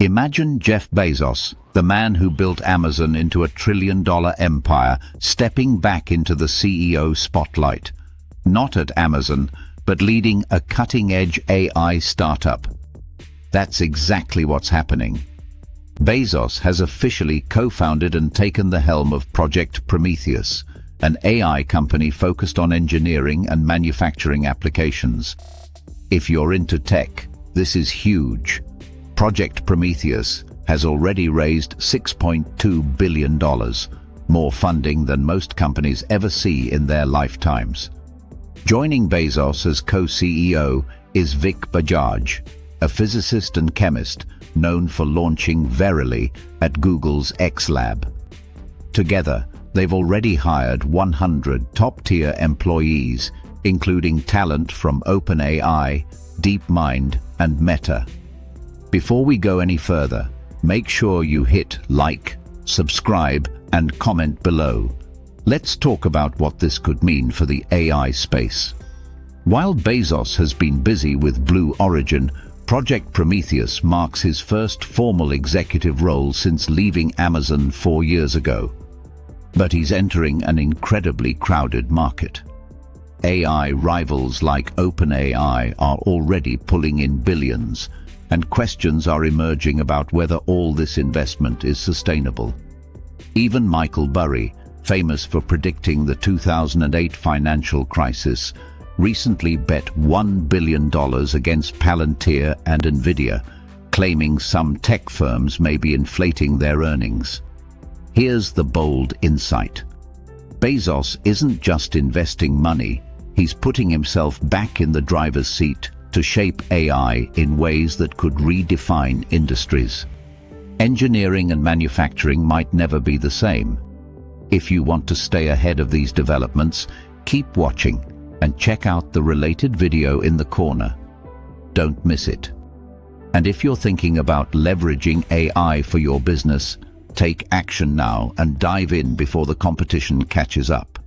Imagine Jeff Bezos, the man who built Amazon into a trillion-dollar empire, stepping back into the CEO spotlight. Not at Amazon, but leading a cutting-edge AI startup. That's exactly what's happening. Bezos has officially co-founded and taken the helm of Project Prometheus, an AI company focused on engineering and manufacturing applications. If you're into tech, this is huge. Project Prometheus has already raised $6.2 billion, more funding than most companies ever see in their lifetimes. Joining Bezos as co-CEO is Vik Bajaj, a physicist and chemist known for launching Verily at Google's X Lab. Together, they've already hired 100 top-tier employees, including talent from OpenAI, DeepMind, and Meta. Before we go any further, make sure you hit like, subscribe, and comment below. Let's talk about what this could mean for the AI space. While Bezos has been busy with Blue Origin, Project Prometheus marks his first formal executive role since leaving Amazon 4 years ago. But he's entering an incredibly crowded market. AI rivals like OpenAI are already pulling in billions, and questions are emerging about whether all this investment is sustainable. Even Michael Burry, famous for predicting the 2008 financial crisis, recently bet $1 billion against Palantir and Nvidia, claiming some tech firms may be inflating their earnings. Here's the bold insight. Bezos isn't just investing money, he's putting himself back in the driver's seat to shape AI in ways that could redefine industries. Engineering and manufacturing might never be the same. If you want to stay ahead of these developments, keep watching and check out the related video in the corner. Don't miss it. And if you're thinking about leveraging AI for your business, take action now and dive in before the competition catches up.